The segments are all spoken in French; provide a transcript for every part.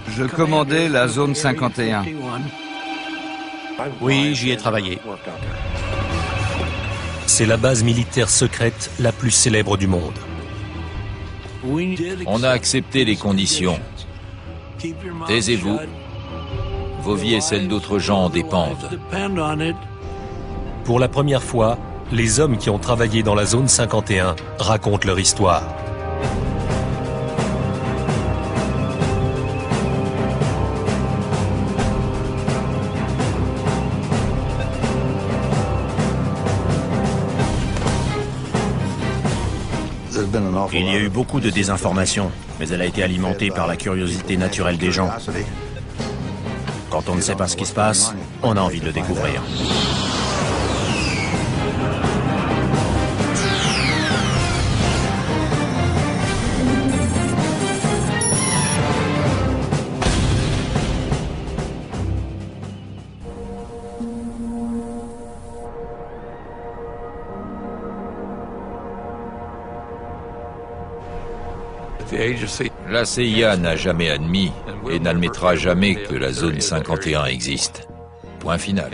Je commandais la zone 51. Oui, j'y ai travaillé. C'est la base militaire secrète la plus célèbre du monde. On a accepté les conditions. Taisez-vous. Vos vies et celles d'autres gens en dépendent. Pour la première fois, les hommes qui ont travaillé dans la zone 51 racontent leur histoire. Il y a eu beaucoup de désinformation, mais elle a été alimentée par la curiosité naturelle des gens. Quand on ne sait pas ce qui se passe, on a envie de le découvrir. La CIA n'a jamais admis et n'admettra jamais que la zone 51 existe. Point final.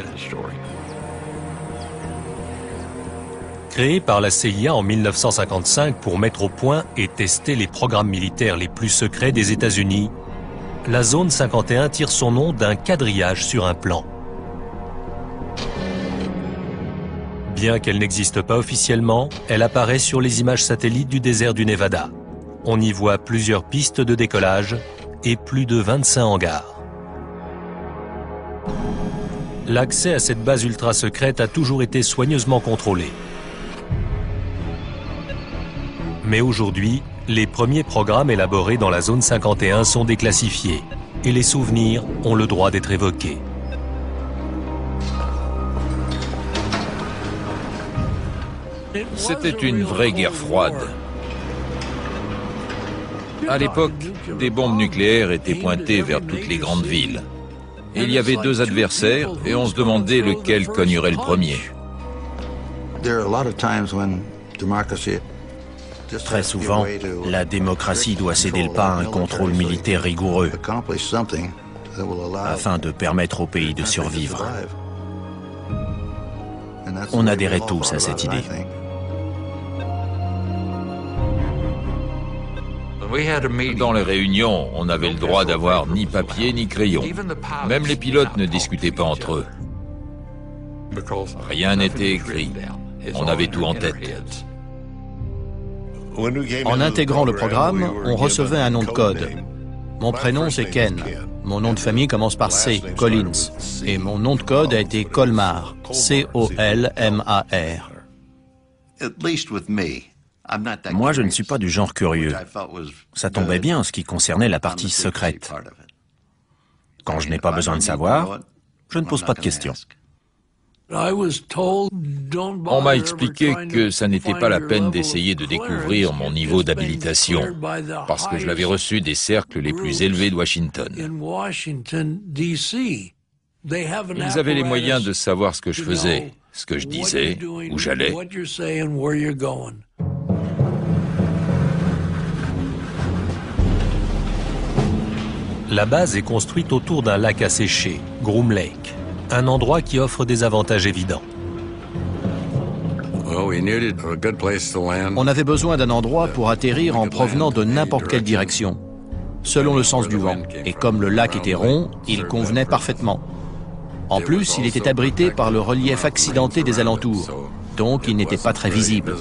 Créée par la CIA en 1955 pour mettre au point et tester les programmes militaires les plus secrets des États-Unis, la zone 51 tire son nom d'un quadrillage sur un plan. Bien qu'elle n'existe pas officiellement, elle apparaît sur les images satellites du désert du Nevada. On y voit plusieurs pistes de décollage et plus de 25 hangars. L'accès à cette base ultra secrète a toujours été soigneusement contrôlé. Mais aujourd'hui, les premiers programmes élaborés dans la zone 51 sont déclassifiés et les souvenirs ont le droit d'être évoqués. C'était une vraie guerre froide. À l'époque, des bombes nucléaires étaient pointées vers toutes les grandes villes. Il y avait deux adversaires et on se demandait lequel cognerait le premier. Très souvent, la démocratie doit céder le pas à un contrôle militaire rigoureux afin de permettre au pays de survivre. On adhérait tous à cette idée. Dans les réunions, on n'avait le droit d'avoir ni papier ni crayon. Même les pilotes ne discutaient pas entre eux. Rien n'était écrit. On avait tout en tête. En intégrant le programme, on recevait un nom de code. Mon prénom c'est Ken. Mon nom de famille commence par C, Collins. Et mon nom de code a été Colmar, C-O-L-M-A-R. Moi, je ne suis pas du genre curieux. Ça tombait bien en ce qui concernait la partie secrète. Quand je n'ai pas besoin de savoir, je ne pose pas de questions. On m'a expliqué que ça n'était pas la peine d'essayer de découvrir mon niveau d'habilitation, parce que je l'avais reçu des cercles les plus élevés de Washington. Ils avaient les moyens de savoir ce que je faisais, ce que je disais, où j'allais. La base est construite autour d'un lac asséché, Groom Lake, un endroit qui offre des avantages évidents. On avait besoin d'un endroit pour atterrir en provenant de n'importe quelle direction, selon le sens du vent. Et comme le lac était rond, il convenait parfaitement. En plus, il était abrité par le relief accidenté des alentours, donc il n'était pas très visible.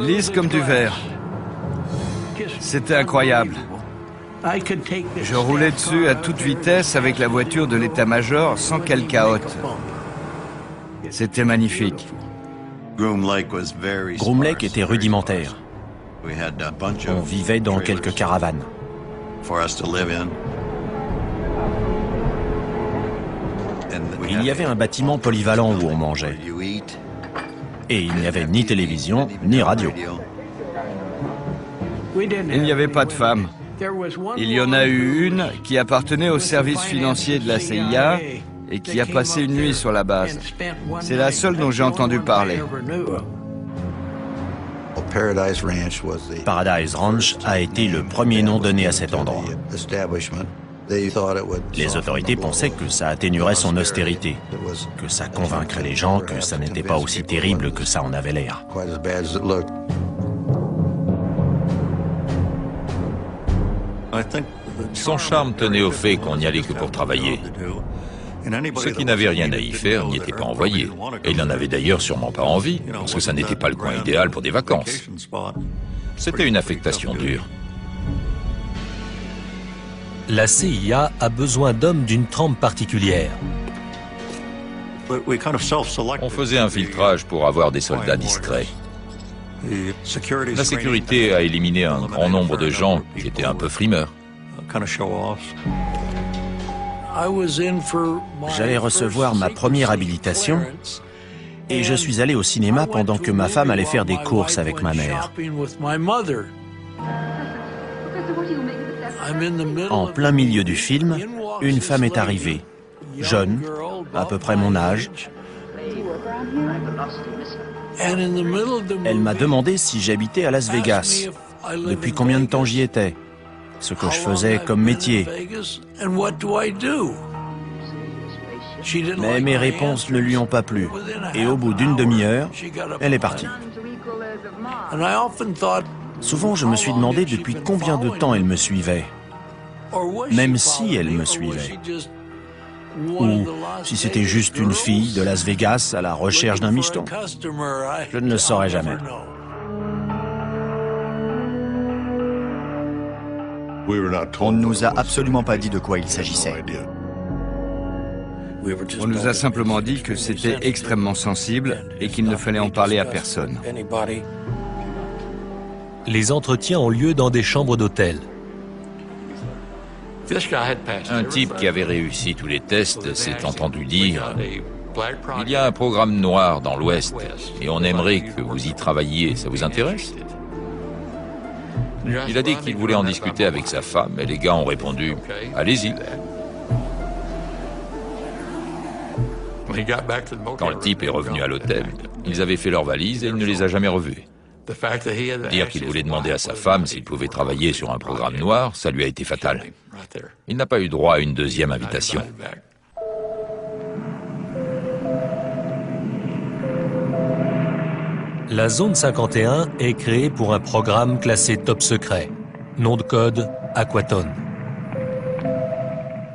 Lisse comme du verre. C'était incroyable. Je roulais dessus à toute vitesse avec la voiture de l'état-major sans qu'elle cahote. C'était magnifique. Groom Lake était rudimentaire. On vivait dans quelques caravanes. Il y avait un bâtiment polyvalent où on mangeait. Et il n'y avait ni télévision, ni radio. Il n'y avait pas de femmes. Il y en a eu une qui appartenait au service financier de la CIA et qui a passé une nuit sur la base. C'est la seule dont j'ai entendu parler. Paradise Ranch a été le premier nom donné à cet endroit. Les autorités pensaient que ça atténuerait son austérité, que ça convaincrait les gens que ça n'était pas aussi terrible que ça en avait l'air. Son charme tenait au fait qu'on n'y allait que pour travailler. Ceux qui n'avaient rien à y faire n'y étaient pas envoyés. Et il n'en avait d'ailleurs sûrement pas envie, parce que ça n'était pas le coin idéal pour des vacances. C'était une affectation dure. La CIA a besoin d'hommes d'une trempe particulière. On faisait un filtrage pour avoir des soldats discrets. La sécurité a éliminé un grand nombre de gens qui étaient un peu frimeurs. J'allais recevoir ma première habilitation et je suis allé au cinéma pendant que ma femme allait faire des courses avec ma mère. En plein milieu du film, une femme est arrivée, jeune, à peu près mon âge. Elle m'a demandé si j'habitais à Las Vegas, depuis combien de temps j'y étais, ce que je faisais comme métier. Mais mes réponses ne lui ont pas plu, et au bout d'une demi-heure, elle est partie. Souvent, je me suis demandé depuis combien de temps elle me suivait, même si elle me suivait. Ou si c'était juste une fille de Las Vegas à la recherche d'un micheton. Je ne le saurais jamais. On ne nous a absolument pas dit de quoi il s'agissait. On nous a simplement dit que c'était extrêmement sensible et qu'il ne fallait en parler à personne. Les entretiens ont lieu dans des chambres d'hôtel. Un type qui avait réussi tous les tests s'est entendu dire « Il y a un programme noir dans l'Ouest et on aimerait que vous y travailliez, ça vous intéresse ?» Il a dit qu'il voulait en discuter avec sa femme et les gars ont répondu « Allez-y ». Quand le type est revenu à l'hôtel, ils avaient fait leurs valises et il ne les a jamais revus. Dire qu'il voulait demander à sa femme s'il pouvait travailler sur un programme noir, ça lui a été fatal. Il n'a pas eu droit à une deuxième invitation. La zone 51 est créée pour un programme classé top secret. Nom de code, Aquaton.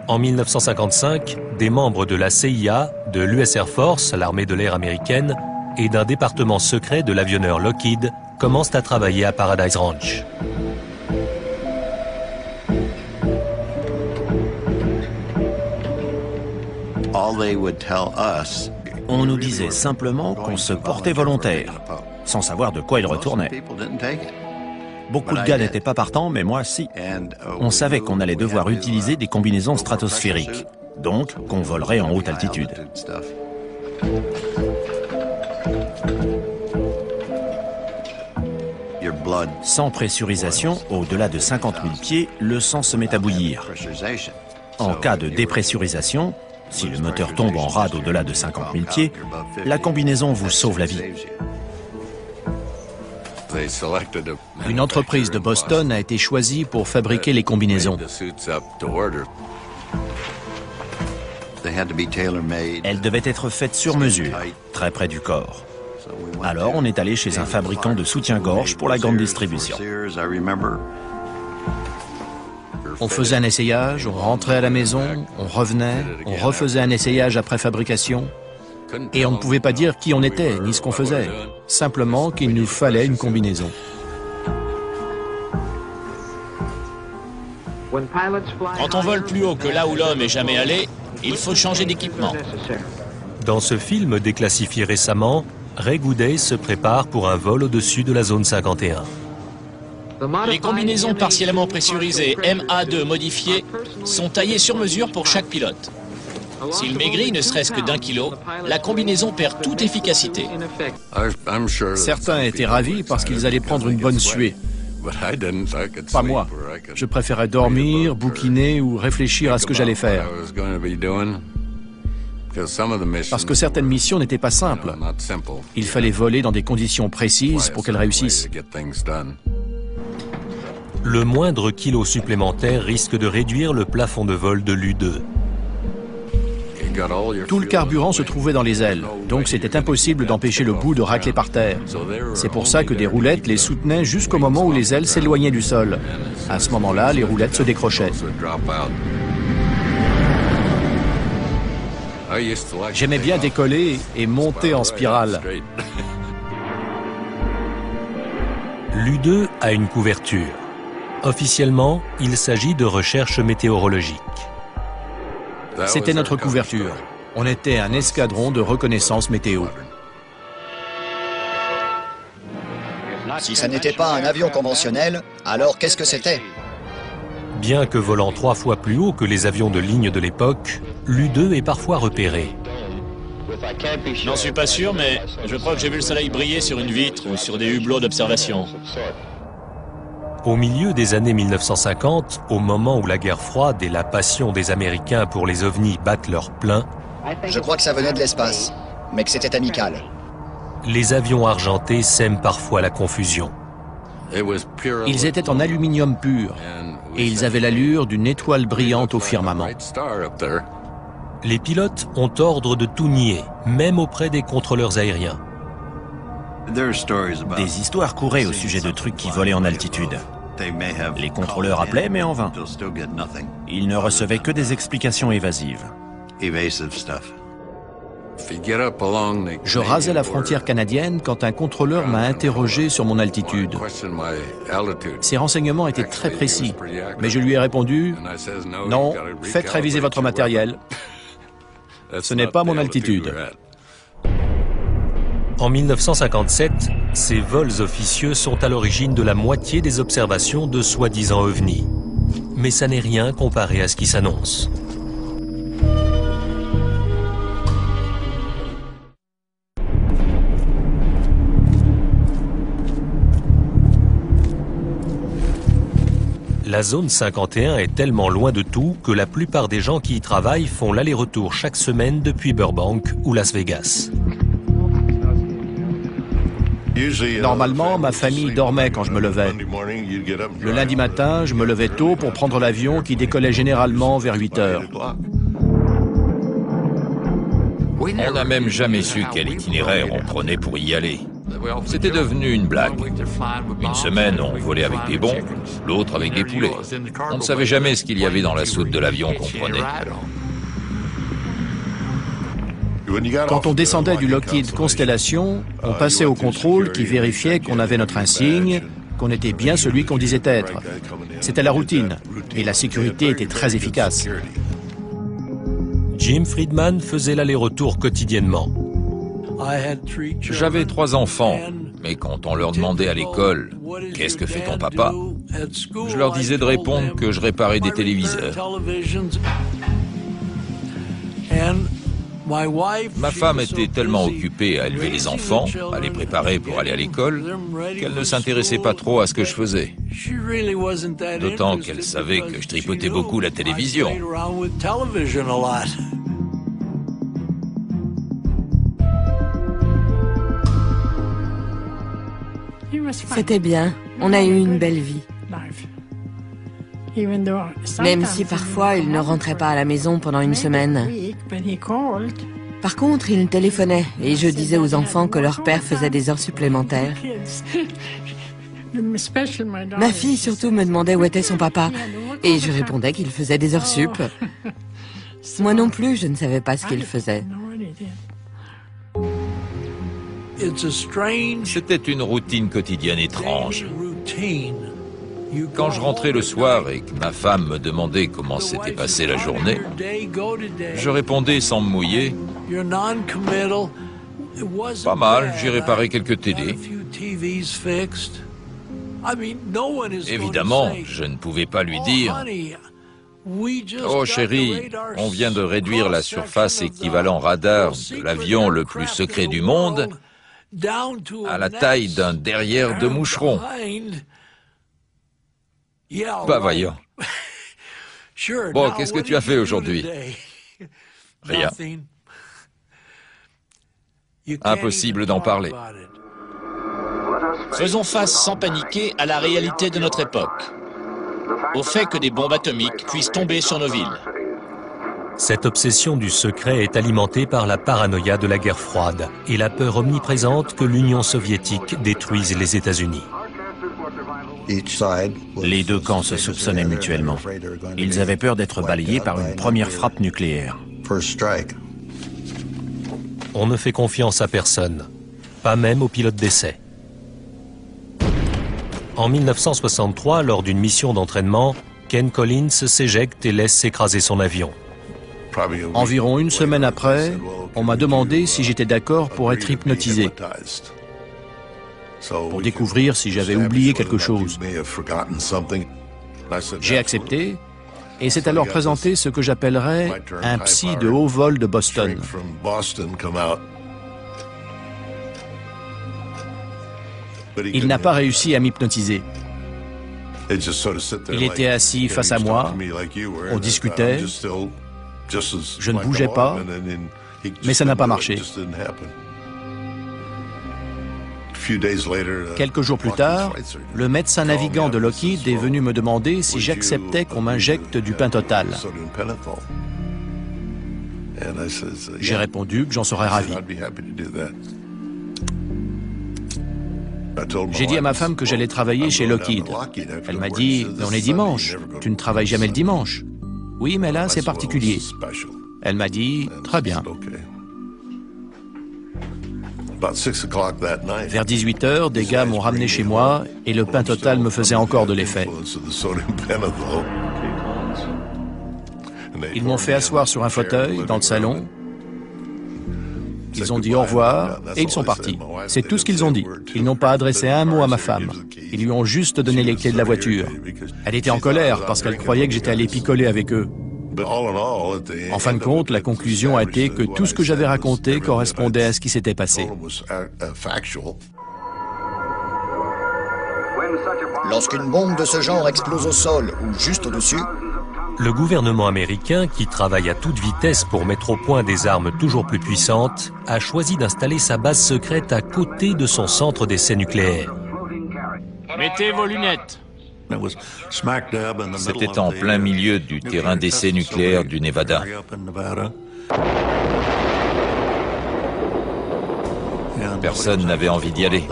En 1955, des membres de la CIA, de l'US Air Force, l'armée de l'air américaine, et d'un département secret de l'avionneur Lockheed commencent à travailler à Paradise Ranch. On nous disait simplement qu'on se portait volontaire, sans savoir de quoi il retournait. Beaucoup de gars n'étaient pas partants, mais moi, si. On savait qu'on allait devoir utiliser des combinaisons stratosphériques, donc qu'on volerait en haute altitude. Sans pressurisation, au-delà de 50 000 pieds, le sang se met à bouillir. En cas de dépressurisation, si le moteur tombe en rade au-delà de 50 000 pieds, la combinaison vous sauve la vie. Une entreprise de Boston a été choisie pour fabriquer les combinaisons. Elles devaient être faites sur mesure, très près du corps. Alors on est allé chez un fabricant de soutien-gorge pour la grande distribution. On faisait un essayage, on rentrait à la maison, on revenait, on refaisait un essayage après fabrication. Et on ne pouvait pas dire qui on était, ni ce qu'on faisait. Simplement qu'il nous fallait une combinaison. Quand on vole plus haut que là où l'homme est jamais allé, il faut changer d'équipement. Dans ce film déclassifié récemment, Ray Goudet se prépare pour un vol au-dessus de la zone 51. Les combinaisons partiellement pressurisées MA2 modifiées sont taillées sur mesure pour chaque pilote. S'il maigrit ne serait-ce que d'1 kilo, la combinaison perd toute efficacité. Certains étaient ravis parce qu'ils allaient prendre une bonne suée. Pas moi. Je préférais dormir, bouquiner ou réfléchir à ce que j'allais faire. Parce que certaines missions n'étaient pas simples. Il fallait voler dans des conditions précises pour qu'elles réussissent. Le moindre kilo supplémentaire risque de réduire le plafond de vol de l'U-2. Tout le carburant se trouvait dans les ailes, donc c'était impossible d'empêcher le bout de racler par terre. C'est pour ça que des roulettes les soutenaient jusqu'au moment où les ailes s'éloignaient du sol. À ce moment-là, les roulettes se décrochaient. J'aimais bien décoller et monter en spirale. L'U-2 a une couverture. Officiellement, il s'agit de recherche météorologique. C'était notre couverture. On était un escadron de reconnaissance météo. Si ça n'était pas un avion conventionnel, alors qu'est-ce que c'était? Bien que volant 3 fois plus haut que les avions de ligne de l'époque, l'U-2 est parfois repéré. J'en suis pas sûr, mais je crois que j'ai vu le soleil briller sur une vitre ou sur des hublots d'observation. Au milieu des années 1950, au moment où la guerre froide et la passion des Américains pour les ovnis battent leur plein, Je crois que ça venait de l'espace, mais que c'était amical. les avions argentés sèment parfois la confusion. Ils étaient en aluminium pur et ils avaient l'allure d'une étoile brillante au firmament. Les pilotes ont ordre de tout nier, même auprès des contrôleurs aériens. Des histoires couraient au sujet de trucs qui volaient en altitude. Les contrôleurs appelaient, mais en vain. Ils ne recevaient que des explications évasives. Je rasais la frontière canadienne quand un contrôleur m'a interrogé sur mon altitude. Ses renseignements étaient très précis, mais je lui ai répondu « Non, faites réviser votre matériel. Ce n'est pas mon altitude. » En 1957, ces vols officieux sont à l'origine de la moitié des observations de soi-disant ovnis. Mais ça n'est rien comparé à ce qui s'annonce. La zone 51 est tellement loin de tout que la plupart des gens qui y travaillent font l'aller-retour chaque semaine depuis Burbank ou Las Vegas. Normalement, ma famille dormait quand je me levais. Le lundi matin, je me levais tôt pour prendre l'avion qui décollait généralement vers 8 heures. On n'a même jamais su quel itinéraire on prenait pour y aller. C'était devenu une blague. Une semaine, on volait avec des bons, l'autre avec des poulets. On ne savait jamais ce qu'il y avait dans la soute de l'avion qu'on prenait. Quand on descendait du Lockheed Constellation, on passait au contrôle qui vérifiait qu'on avait notre insigne, qu'on était bien celui qu'on disait être. C'était la routine, et la sécurité était très efficace. Jim Friedman faisait l'aller-retour quotidiennement. J'avais 3 enfants, mais quand on leur demandait à l'école « Qu'est-ce que fait ton papa ?», je leur disais de répondre que je réparais des téléviseurs. Ma femme était tellement occupée à élever les enfants, à les préparer pour aller à l'école, qu'elle ne s'intéressait pas trop à ce que je faisais. D'autant qu'elle savait que je tripotais beaucoup la télévision. C'était bien, on a eu une belle vie. Même si parfois il ne rentrait pas à la maison pendant une semaine. Par contre, il téléphonait et je disais aux enfants que leur père faisait des heures supplémentaires. Ma fille surtout me demandait où était son papa et je répondais qu'il faisait des heures sup. Moi non plus, je ne savais pas ce qu'il faisait. C'était une routine quotidienne étrange. Quand je rentrais le soir et que ma femme me demandait comment s'était passée la journée, je répondais sans me mouiller. Pas mal, j'ai réparé quelques télés. Évidemment, je ne pouvais pas lui dire « Oh chérie, on vient de réduire la surface équivalent radar de l'avion le plus secret du monde à la taille d'un derrière de moucheron. » Bah voyons. Bon, qu'est-ce que tu as fait aujourd'hui? Rien. Impossible d'en parler. Faisons face sans paniquer à la réalité de notre époque, au fait que des bombes atomiques puissent tomber sur nos villes. Cette obsession du secret est alimentée par la paranoïa de la guerre froide et la peur omniprésente que l'Union soviétique détruise les États-Unis. Les deux camps se soupçonnaient mutuellement. Ils avaient peur d'être balayés par une première frappe nucléaire. On ne fait confiance à personne, pas même aux pilotes d'essai. En 1963, lors d'une mission d'entraînement, Ken Collins s'éjecte et laisse s'écraser son avion. Environ une semaine après, on m'a demandé si j'étais d'accord pour être hypnotisé, pour découvrir si j'avais oublié quelque chose. J'ai accepté, et s'est alors présenté ce que j'appellerais un psy de haut vol de Boston. Il n'a pas réussi à m'hypnotiser. Il était assis face à moi, on discutait, je ne bougeais pas, mais ça n'a pas marché. Quelques jours plus tard, le médecin navigant de Lockheed est venu me demander si j'acceptais qu'on m'injecte du pentotal. J'ai répondu que j'en serais ravi. J'ai dit à ma femme que j'allais travailler chez Lockheed. Elle m'a dit « Mais on est dimanche, tu ne travailles jamais le dimanche ». « Oui, mais là, c'est particulier. » Elle m'a dit « Très bien ». Vers 18 h, des gars m'ont ramené chez moi et le pentotal me faisait encore de l'effet. Ils m'ont fait asseoir sur un fauteuil dans le salon. Ils ont dit au revoir et ils sont partis. C'est tout ce qu'ils ont dit. Ils n'ont pas adressé un mot à ma femme. Ils lui ont juste donné les clés de la voiture. Elle était en colère parce qu'elle croyait que j'étais allé picoler avec eux. En fin de compte, la conclusion a été que tout ce que j'avais raconté correspondait à ce qui s'était passé. Lorsqu'une bombe de ce genre explose au sol ou juste au-dessus, le gouvernement américain, qui travaille à toute vitesse pour mettre au point des armes toujours plus puissantes, a choisi d'installer sa base secrète à côté de son centre d'essai nucléaire. Mettez vos lunettes. C'était en plein milieu du terrain d'essai nucléaire du Nevada. Personne n'avait envie d'y aller.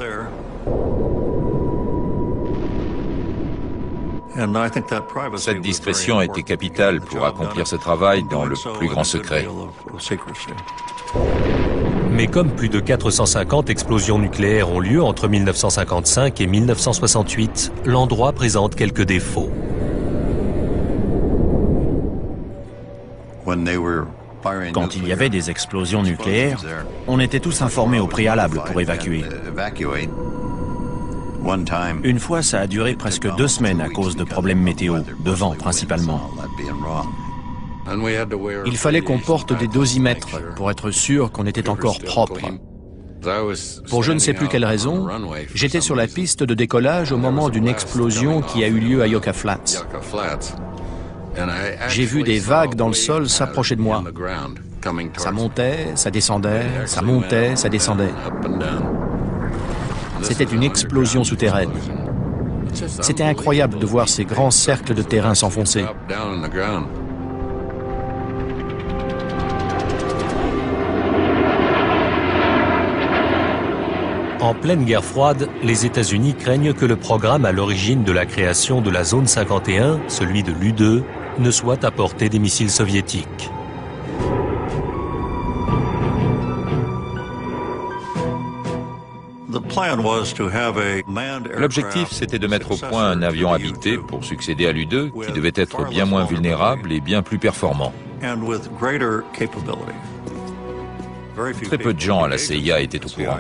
Cette discrétion a été capitale pour accomplir ce travail dans le plus grand secret. Mais comme plus de 450 explosions nucléaires ont lieu entre 1955 et 1968, l'endroit présente quelques défauts. Quand il y avait des explosions nucléaires, on était tous informés au préalable pour évacuer. Une fois, ça a duré presque 2 semaines à cause de problèmes météo, de vent principalement. Il fallait qu'on porte des dosimètres pour être sûr qu'on était encore propre. Pour je ne sais plus quelle raison, j'étais sur la piste de décollage au moment d'une explosion qui a eu lieu à Yucca Flats. J'ai vu des vagues dans le sol s'approcher de moi. Ça montait, ça descendait, ça montait, ça descendait. C'était une explosion souterraine. C'était incroyable de voir ces grands cercles de terrain s'enfoncer. En pleine guerre froide, les États-Unis craignent que le programme à l'origine de la création de la zone 51, celui de l'U-2, ne soit à portée des missiles soviétiques. L'objectif, c'était de mettre au point un avion habité pour succéder à l'U-2, qui devait être bien moins vulnérable et bien plus performant. Très peu de gens à la CIA étaient au courant.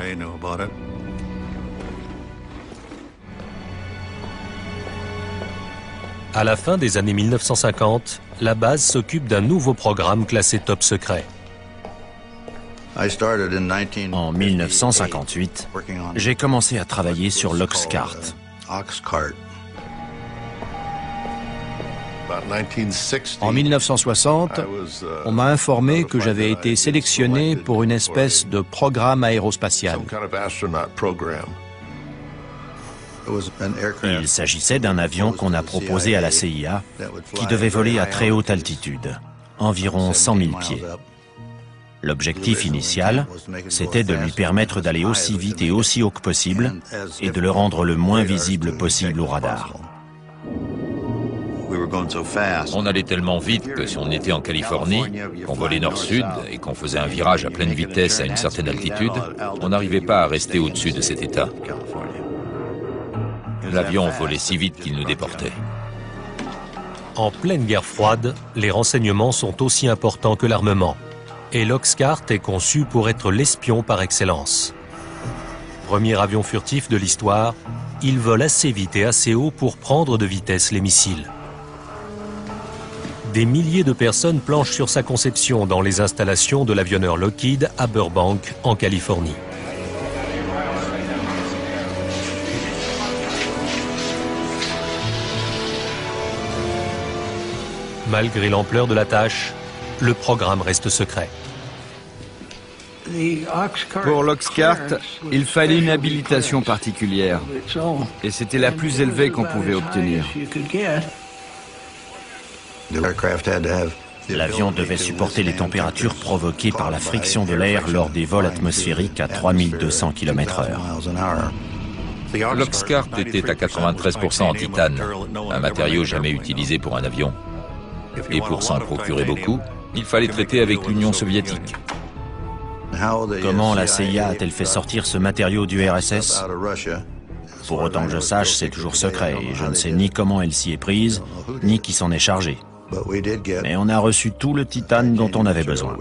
À la fin des années 1950, la base s'occupe d'un nouveau programme classé top secret. En 1958, j'ai commencé à travailler sur l'Oxcart. En 1960, on m'a informé que j'avais été sélectionné pour une espèce de programme aérospatial. Il s'agissait d'un avion qu'on a proposé à la CIA, qui devait voler à très haute altitude, environ 100 000 pieds. L'objectif initial, c'était de lui permettre d'aller aussi vite et aussi haut que possible, et de le rendre le moins visible possible au radar. On allait tellement vite que si on était en Californie, qu'on volait nord-sud et qu'on faisait un virage à pleine vitesse à une certaine altitude, on n'arrivait pas à rester au-dessus de cet état. L'avion volait si vite qu'il nous déportait. En pleine guerre froide, les renseignements sont aussi importants que l'armement. Et l'Oxcart est conçu pour être l'espion par excellence. Premier avion furtif de l'histoire, il vole assez vite et assez haut pour prendre de vitesse les missiles. Des milliers de personnes planchent sur sa conception dans les installations de l'avionneur Lockheed à Burbank, en Californie. Malgré l'ampleur de la tâche, le programme reste secret. Pour l'Oxcart, il fallait une habilitation particulière. Et c'était la plus élevée qu'on pouvait obtenir. L'avion devait supporter les températures provoquées par la friction de l'air lors des vols atmosphériques à 3200 km/h. L'Oxcart était à 93% en titane, un matériau jamais utilisé pour un avion. Et pour s'en procurer beaucoup, il fallait traiter avec l'Union soviétique. Comment la CIA a-t-elle fait sortir ce matériau du RSS? Pour autant que je sache, c'est toujours secret et je ne sais ni comment elle s'y est prise, ni qui s'en est chargé. Mais on a reçu tout le titane dont on avait besoin.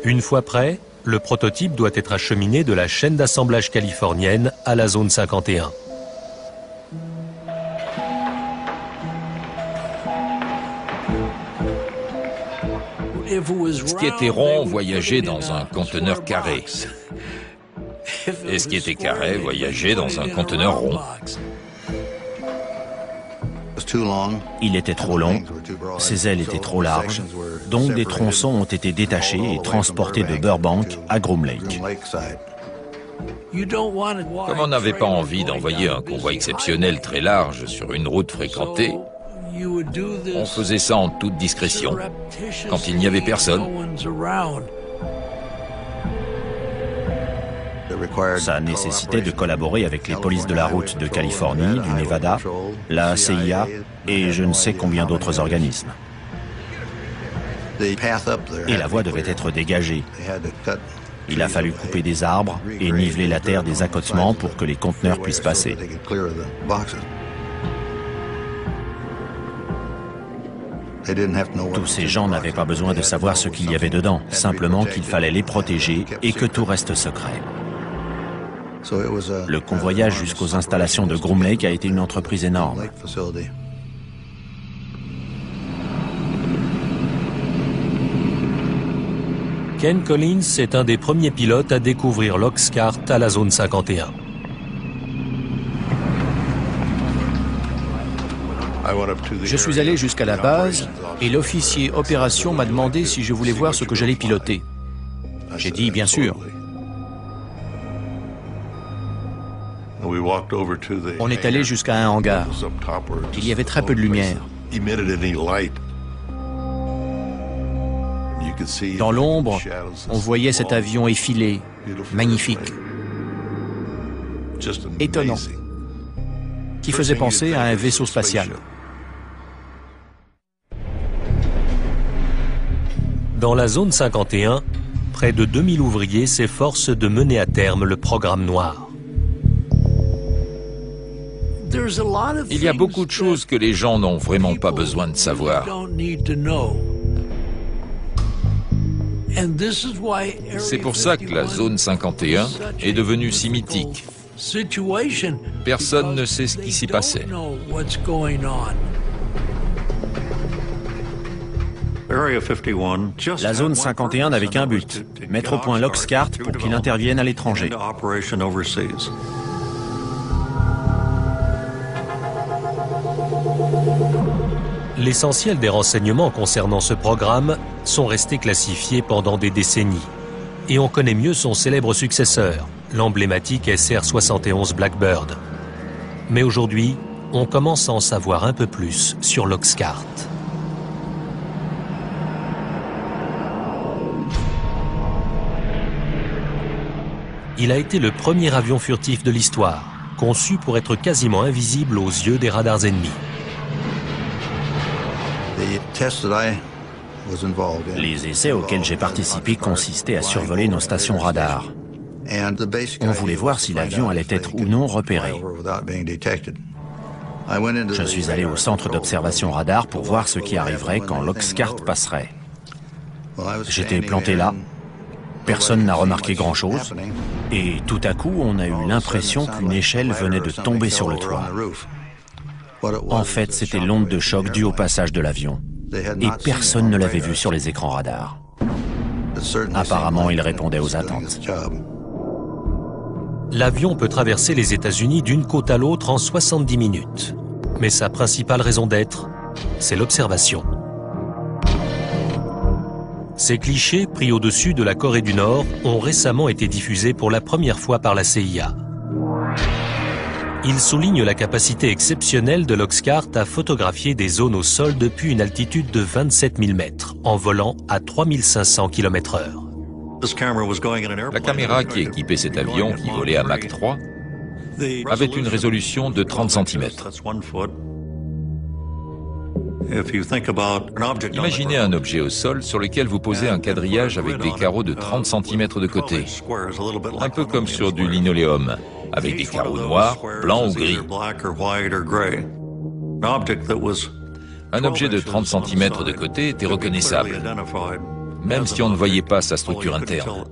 Une fois prêt, le prototype doit être acheminé de la chaîne d'assemblage californienne à la zone 51. Ce qui était rond voyageait dans un conteneur carré. Et ce qui était carré voyageait dans un conteneur rond. Il était trop long, ses ailes étaient trop larges, donc des tronçons ont été détachés et transportés de Burbank à Groom Lake. Comme on n'avait pas envie d'envoyer un convoi exceptionnel très large sur une route fréquentée, on faisait ça en toute discrétion, quand il n'y avait personne. Ça nécessitait de collaborer avec les polices de la route de Californie, du Nevada, la CIA et je ne sais combien d'autres organismes. Et la voie devait être dégagée. Il a fallu couper des arbres et niveler la terre des accotements pour que les conteneurs puissent passer. Tous ces gens n'avaient pas besoin de savoir ce qu'il y avait dedans, simplement qu'il fallait les protéger et que tout reste secret. Le convoyage jusqu'aux installations de Groom Lake a été une entreprise énorme. Ken Collins est un des premiers pilotes à découvrir l'Oxcart à la zone 51. Je suis allé jusqu'à la base et l'officier opération m'a demandé si je voulais voir ce que j'allais piloter. J'ai dit bien sûr. On est allé jusqu'à un hangar. Il y avait très peu de lumière. Dans l'ombre, on voyait cet avion effilé, magnifique, étonnant, qui faisait penser à un vaisseau spatial. Dans la zone 51, près de 2000 ouvriers s'efforcent de mener à terme le programme noir. Il y a beaucoup de choses que les gens n'ont vraiment pas besoin de savoir. C'est pour ça que la zone 51 est devenue si mythique. Personne ne sait ce qui s'y passait. La zone 51 n'avait qu'un but, mettre au point l'Oxcart pour qu'il intervienne à l'étranger. L'essentiel des renseignements concernant ce programme sont restés classifiés pendant des décennies. Et on connaît mieux son célèbre successeur, l'emblématique SR-71 Blackbird. Mais aujourd'hui, on commence à en savoir un peu plus sur l'Oxcart. Il a été le premier avion furtif de l'histoire, conçu pour être quasiment invisible aux yeux des radars ennemis. Les essais auxquels j'ai participé consistaient à survoler nos stations radars. On voulait voir si l'avion allait être ou non repéré. Je suis allé au centre d'observation radar pour voir ce qui arriverait quand l'Oxcart passerait. J'étais planté là. Personne n'a remarqué grand-chose. Et tout à coup, on a eu l'impression qu'une échelle venait de tomber sur le toit. En fait, c'était l'onde de choc due au passage de l'avion. Et personne ne l'avait vu sur les écrans radars. Apparemment, il répondait aux attentes. L'avion peut traverser les États-Unis d'une côte à l'autre en 70 minutes. Mais sa principale raison d'être, c'est l'observation. Ces clichés, pris au-dessus de la Corée du Nord, ont récemment été diffusés pour la première fois par la CIA. Ils soulignent la capacité exceptionnelle de l'Oxcart à photographier des zones au sol depuis une altitude de 27 000 mètres, en volant à 3500 km/h. La caméra qui équipait cet avion, qui volait à Mach 3, avait une résolution de 30 cm. Imaginez un objet au sol sur lequel vous posez un quadrillage avec des carreaux de 30 cm de côté, un peu comme sur du linoléum, avec des carreaux noirs, blancs ou gris. Un objet de 30 cm de côté était reconnaissable, même si on ne voyait pas sa structure interne.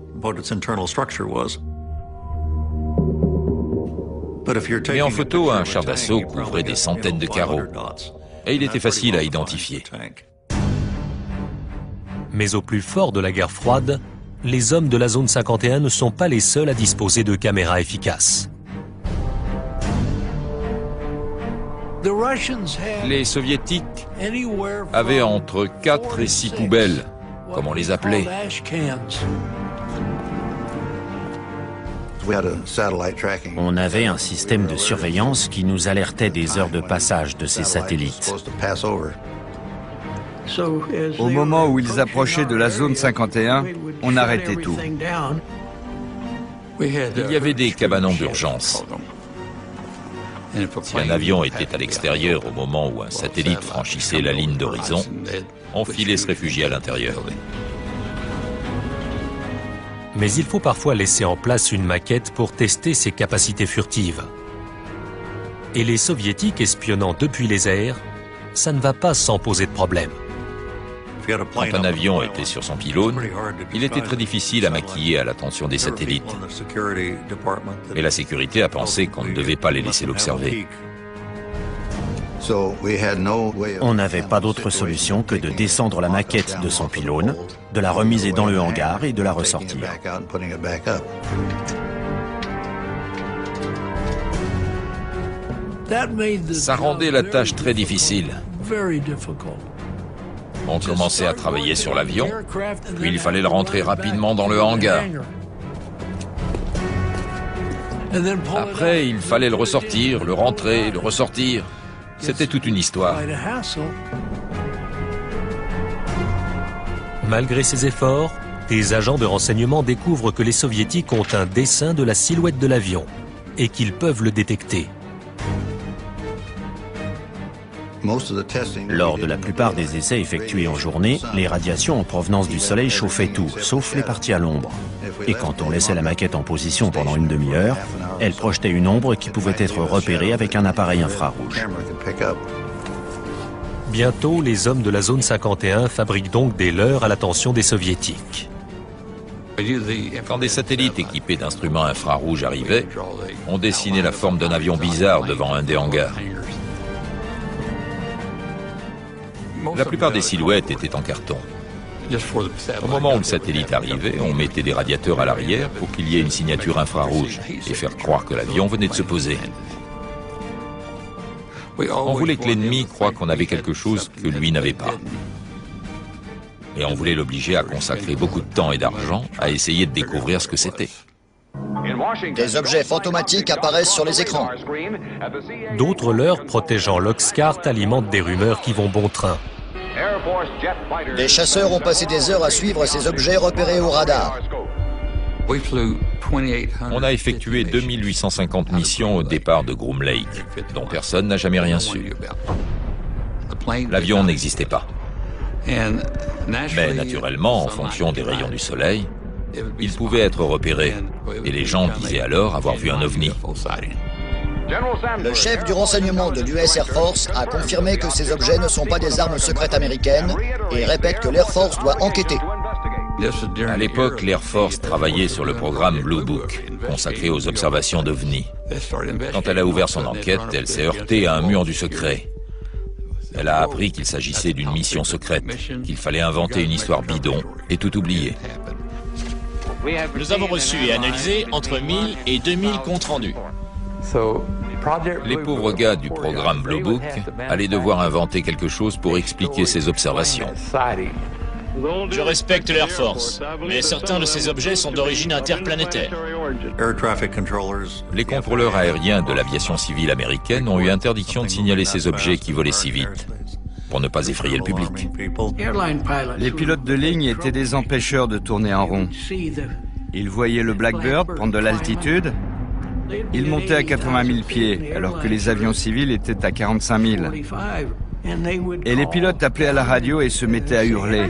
Mais en photo, un char d'assaut couvrait des centaines de carreaux, et il était facile à identifier. Mais au plus fort de la guerre froide, les hommes de la zone 51 ne sont pas les seuls à disposer de caméras efficaces. Les soviétiques avaient entre 4 et 6 poubelles, comme on les appelait. On avait un système de surveillance qui nous alertait des heures de passage de ces satellites. Au moment où ils approchaient de la zone 51, on arrêtait tout. Il y avait des cabanons d'urgence. Si un avion était à l'extérieur au moment où un satellite franchissait la ligne d'horizon, on filait se réfugier à l'intérieur. Mais il faut parfois laisser en place une maquette pour tester ses capacités furtives. Et les soviétiques espionnant depuis les airs, ça ne va pas sans poser de problème. Quand un avion était sur son pylône, il était très difficile à maquiller à l'attention des satellites. Mais la sécurité a pensé qu'on ne devait pas les laisser l'observer. On n'avait pas d'autre solution que de descendre la maquette de son pylône, de la remiser dans le hangar et de la ressortir. Ça rendait la tâche très difficile. On commençait à travailler sur l'avion, puis il fallait le rentrer rapidement dans le hangar. Après, il fallait le ressortir, le rentrer, le ressortir. C'était toute une histoire. Malgré ces efforts, des agents de renseignement découvrent que les soviétiques ont un dessin de la silhouette de l'avion et qu'ils peuvent le détecter. Lors de la plupart des essais effectués en journée, les radiations en provenance du soleil chauffaient tout, sauf les parties à l'ombre. Et quand on laissait la maquette en position pendant une demi-heure, elle projetait une ombre qui pouvait être repérée avec un appareil infrarouge. Bientôt, les hommes de la zone 51 fabriquent donc des leurres à l'attention des soviétiques. Quand des satellites équipés d'instruments infrarouges arrivaient, on dessinait la forme d'un avion bizarre devant un des hangars. La plupart des silhouettes étaient en carton. Au moment où le satellite arrivait, on mettait des radiateurs à l'arrière pour qu'il y ait une signature infrarouge et faire croire que l'avion venait de se poser. On voulait que l'ennemi croie qu'on avait quelque chose que lui n'avait pas. Et on voulait l'obliger à consacrer beaucoup de temps et d'argent à essayer de découvrir ce que c'était. Des objets fantomatiques apparaissent sur les écrans. D'autres leurres protégeant l'Oxcart alimentent des rumeurs qui vont bon train. Des chasseurs ont passé des heures à suivre ces objets repérés au radar. On a effectué 2850 missions au départ de Groom Lake, dont personne n'a jamais rien su. L'avion n'existait pas. Mais naturellement, en fonction des rayons du soleil, il pouvait être repéré, et les gens disaient alors avoir vu un ovni. Le chef du renseignement de l'US Air Force a confirmé que ces objets ne sont pas des armes secrètes américaines et répète que l'Air Force doit enquêter. À l'époque, l'Air Force travaillait sur le programme Blue Book, consacré aux observations d'ovnis. Quand elle a ouvert son enquête, elle s'est heurtée à un mur du secret. Elle a appris qu'il s'agissait d'une mission secrète, qu'il fallait inventer une histoire bidon et tout oublier. Nous avons reçu et analysé entre 1000 et 2000 comptes rendus. Les pauvres gars du programme Blue Book allaient devoir inventer quelque chose pour expliquer ces observations. Je respecte l'Air Force, mais certains de ces objets sont d'origine interplanétaire. Les contrôleurs aériens de l'aviation civile américaine ont eu interdiction de signaler ces objets qui volaient si vite, pour ne pas effrayer le public. Les pilotes de ligne étaient des empêcheurs de tourner en rond. Ils voyaient le Blackbird prendre de l'altitude. Ils montaient à 80 000 pieds, alors que les avions civils étaient à 45 000. Et les pilotes appelaient à la radio et se mettaient à hurler.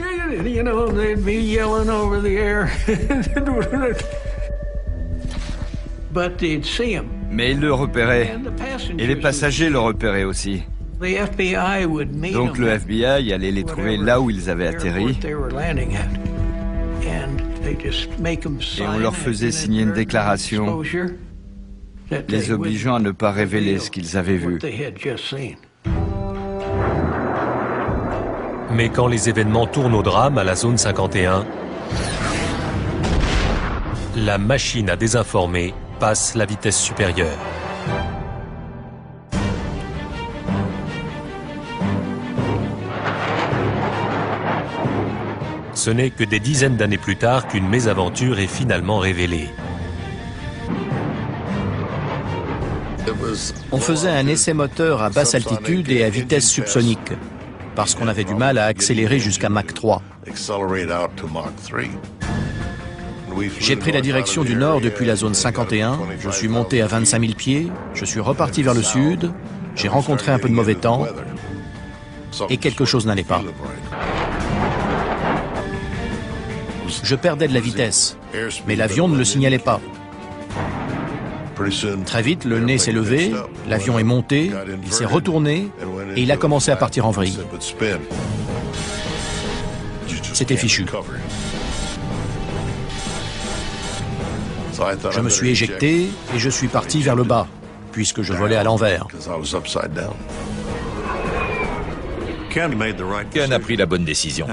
Mais ils le repéraient. Et les passagers le repéraient aussi. Donc le FBI allait les trouver là où ils avaient atterri. Et on leur faisait signer une déclaration les obligeant à ne pas révéler ce qu'ils avaient vu. Mais quand les événements tournent au drame à la zone 51, la machine à désinformer passe la vitesse supérieure. Ce n'est que des dizaines d'années plus tard qu'une mésaventure est finalement révélée. On faisait un essai moteur à basse altitude et à vitesse subsonique, parce qu'on avait du mal à accélérer jusqu'à Mach 3. J'ai pris la direction du nord depuis la zone 51, je suis monté à 25 000 pieds, je suis reparti vers le sud, j'ai rencontré un peu de mauvais temps, et quelque chose n'allait pas. Je perdais de la vitesse, mais l'avion ne le signalait pas. Très vite, le nez s'est levé, l'avion est monté, il s'est retourné et il a commencé à partir en vrille. C'était fichu. Je me suis éjecté et je suis parti vers le bas, puisque je volais à l'envers. Ken a pris la bonne décision.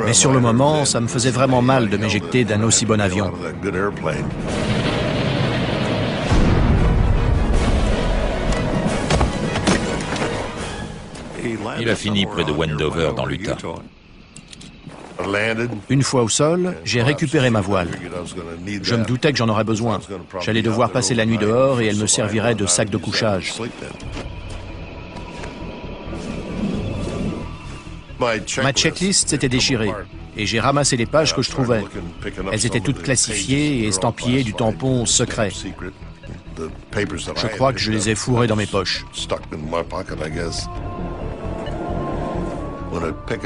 Mais sur le moment, ça me faisait vraiment mal de m'éjecter d'un aussi bon avion. Il a fini près de Wendover dans l'Utah. Une fois au sol, j'ai récupéré ma voile. Je me doutais que j'en aurais besoin. J'allais devoir passer la nuit dehors et elle me servirait de sac de couchage. Ma checklist s'était déchirée et j'ai ramassé les pages que je trouvais. Elles étaient toutes classifiées et estampillées du tampon secret. Je crois que je les ai fourrées dans mes poches.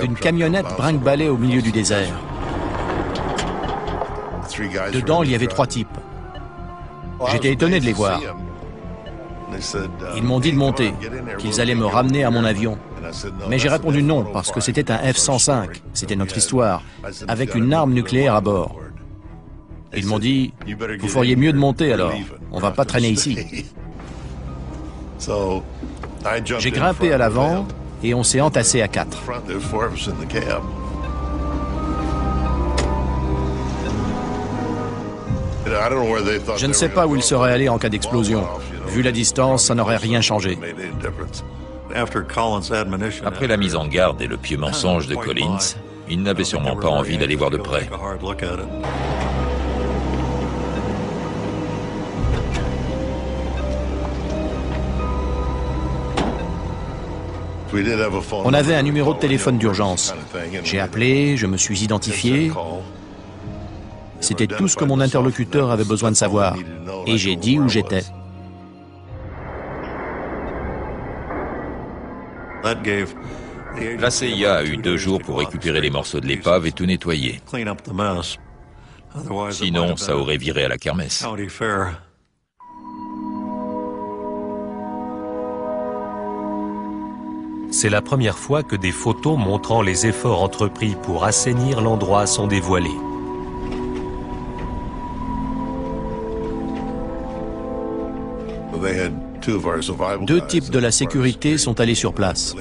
Une camionnette brinque-ballait au milieu du désert. Dedans, il y avait 3 types. J'étais étonné de les voir. Ils m'ont dit de monter, qu'ils allaient me ramener à mon avion. Mais j'ai répondu non, parce que c'était un F-105, c'était notre histoire, avec une arme nucléaire à bord. Ils m'ont dit, vous feriez mieux de monter alors, on va pas traîner ici. J'ai grimpé à l'avant et on s'est entassé à 4. Je ne sais pas où ils seraient allés en cas d'explosion. Vu la distance, ça n'aurait rien changé. Après la mise en garde et le pieux mensonge de Collins, il n'avait sûrement pas envie d'aller voir de près. On avait un numéro de téléphone d'urgence. J'ai appelé, je me suis identifié. C'était tout ce que mon interlocuteur avait besoin de savoir. Et j'ai dit où j'étais. La CIA a eu 2 jours pour récupérer les morceaux de l'épave et tout nettoyer. Sinon, ça aurait viré à la kermesse. C'est la première fois que des photos montrant les efforts entrepris pour assainir l'endroit sont dévoilées. Deux types de la sécurité sont allés sur place.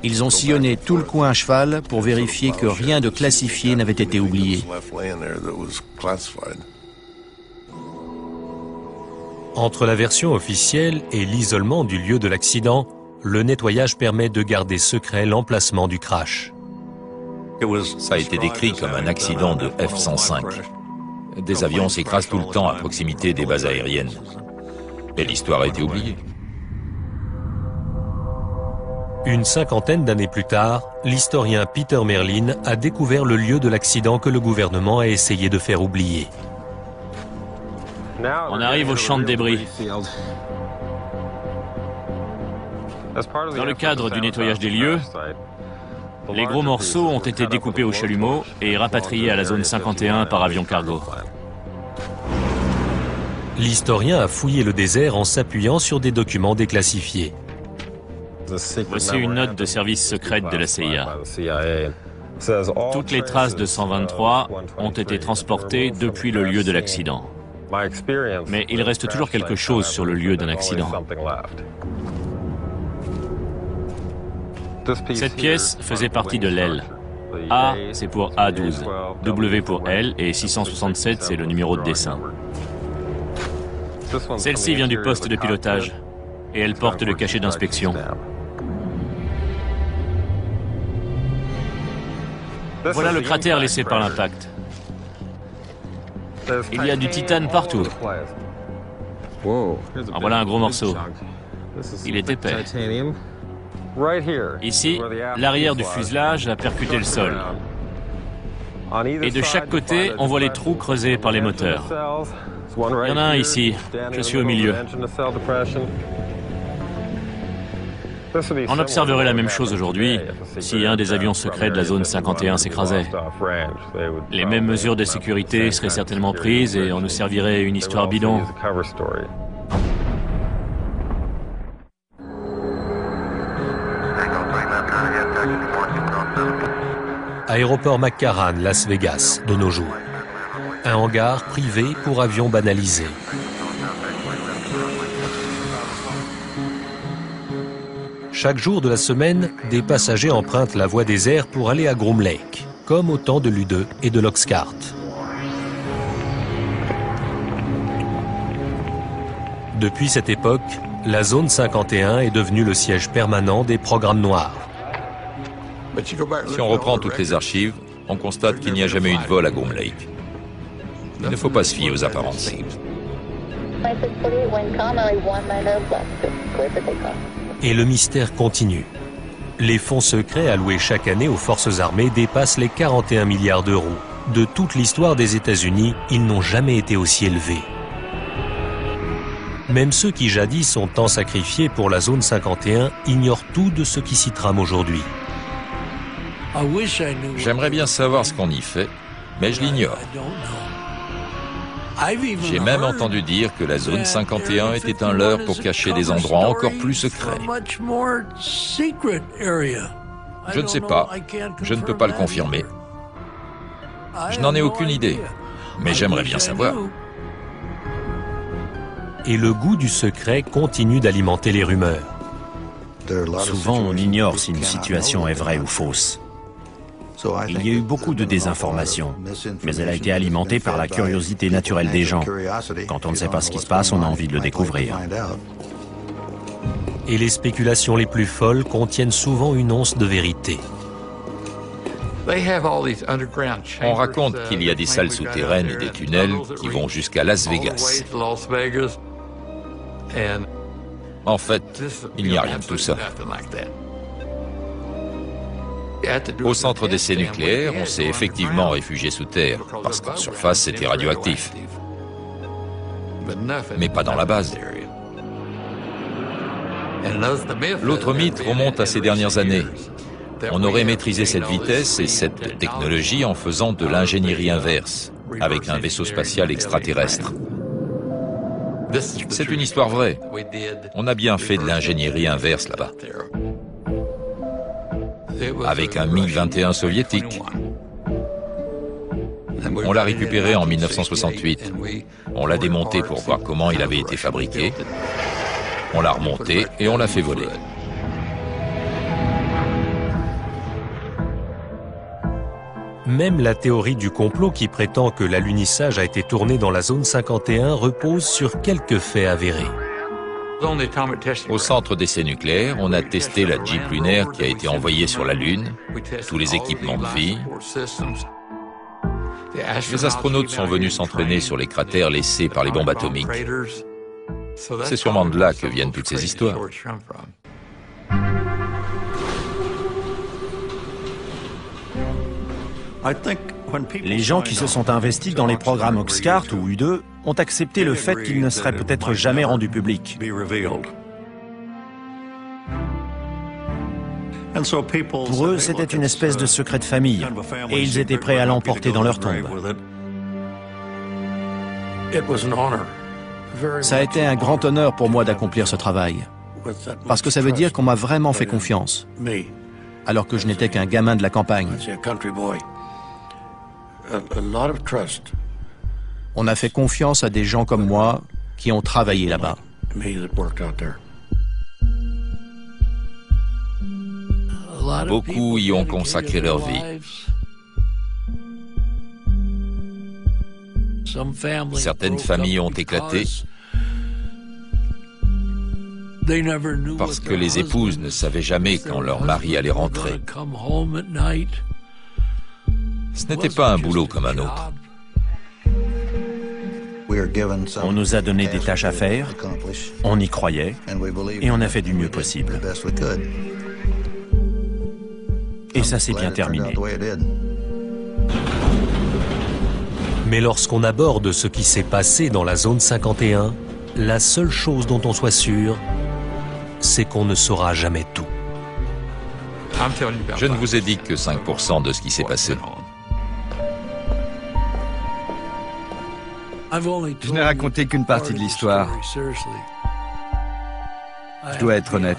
Ils ont sillonné tout le coin à cheval pour vérifier que rien de classifié n'avait été oublié. Entre la version officielle et l'isolement du lieu de l'accident, le nettoyage permet de garder secret l'emplacement du crash. Ça a été décrit comme un accident de F-105. Des avions s'écrasent tout le temps à proximité des bases aériennes. Et l'histoire a été oubliée. Une cinquantaine d'années plus tard, l'historien Peter Merlin a découvert le lieu de l'accident que le gouvernement a essayé de faire oublier. On arrive au champ de débris. Dans le cadre du nettoyage des lieux, les gros morceaux ont été découpés au chalumeau et rapatriés à la zone 51 par avion cargo. L'historien a fouillé le désert en s'appuyant sur des documents déclassifiés. Voici une note de service secrète de la CIA. Toutes les traces de 123 ont été transportées depuis le lieu de l'accident. Mais il reste toujours quelque chose sur le lieu d'un accident. Cette pièce faisait partie de l'aile. A, c'est pour A12, W pour L et 667, c'est le numéro de dessin. Celle-ci vient du poste de pilotage et elle porte le cachet d'inspection. Voilà le cratère laissé par l'impact. Il y a du titane partout. En voilà un gros morceau. Il est épais. Ici, l'arrière du fuselage a percuté le sol. Et de chaque côté, on voit les trous creusés par les moteurs. Il y en a un ici. Je suis au milieu. On observerait la même chose aujourd'hui si un des avions secrets de la zone 51 s'écrasait. Les mêmes mesures de sécurité seraient certainement prises et on nous servirait une histoire bidon. Aéroport McCarran, Las Vegas, de nos jours. Un hangar privé pour avions banalisés. Chaque jour de la semaine, des passagers empruntent la voie des airs pour aller à Groom Lake, comme au temps de l'U-2 et de l'Oxcart. Depuis cette époque, la zone 51 est devenue le siège permanent des programmes noirs. Si on reprend toutes les archives, on constate qu'il n'y a jamais eu de vol à Groom Lake. Il ne faut pas se fier aux apparences. Et le mystère continue. Les fonds secrets alloués chaque année aux forces armées dépassent les 41 milliards d'euros. De toute l'histoire des États-Unis, ils n'ont jamais été aussi élevés. Même ceux qui jadis ont tant sacrifié pour la zone 51 ignorent tout de ce qui s'y trame aujourd'hui. J'aimerais bien savoir ce qu'on y fait, mais je l'ignore. J'ai même entendu dire que la zone 51 était un leurre pour cacher des endroits encore plus secrets. Je ne sais pas, je ne peux pas le confirmer. Je n'en ai aucune idée, mais j'aimerais bien savoir. Et le goût du secret continue d'alimenter les rumeurs. Souvent, on ignore si une situation est vraie ou fausse. Il y a eu beaucoup de désinformation, mais elle a été alimentée par la curiosité naturelle des gens. Quand on ne sait pas ce qui se passe, on a envie de le découvrir. Et les spéculations les plus folles contiennent souvent une once de vérité. On raconte qu'il y a des salles souterraines et des tunnels qui vont jusqu'à Las Vegas. En fait, il n'y a rien de tout ça. Au centre d'essai nucléaire, on s'est effectivement réfugié sous terre, parce qu'en surface, c'était radioactif. Mais pas dans la base. L'autre mythe remonte à ces dernières années. On aurait maîtrisé cette vitesse et cette technologie en faisant de l'ingénierie inverse, avec un vaisseau spatial extraterrestre. C'est une histoire vraie. On a bien fait de l'ingénierie inverse là-bas. Avec un MiG-21 soviétique. On l'a récupéré en 1968. On l'a démonté pour voir comment il avait été fabriqué. On l'a remonté et on l'a fait voler. Même la théorie du complot qui prétend que l'alunissage a été tourné dans la zone 51 repose sur quelques faits avérés. Au centre d'essai nucléaire, on a testé la Jeep lunaire qui a été envoyée sur la Lune, tous les équipements de vie. Les astronautes sont venus s'entraîner sur les cratères laissés par les bombes atomiques. C'est sûrement de là que viennent toutes ces histoires. Les gens qui se sont investis dans les programmes Oxcart ou U2 ont accepté le fait qu'ils ne seraient peut-être jamais rendus publics. Pour eux, c'était une espèce de secret de famille, et ils étaient prêts à l'emporter dans leur tombe. Ça a été un grand honneur pour moi d'accomplir ce travail, parce que ça veut dire qu'on m'a vraiment fait confiance, alors que je n'étais qu'un gamin de la campagne. On a fait confiance à des gens comme moi qui ont travaillé là-bas. Beaucoup y ont consacré leur vie. Certaines familles ont éclaté parce que les épouses ne savaient jamais quand leur mari allait rentrer. Ce n'était pas un boulot comme un autre. On nous a donné des tâches à faire, on y croyait, et on a fait du mieux possible. Et ça s'est bien terminé. Mais lorsqu'on aborde ce qui s'est passé dans la zone 51, la seule chose dont on soit sûr, c'est qu'on ne saura jamais tout. Je ne vous ai dit que 5% de ce qui s'est passé. Je n'ai raconté qu'une partie de l'histoire. Je dois être honnête.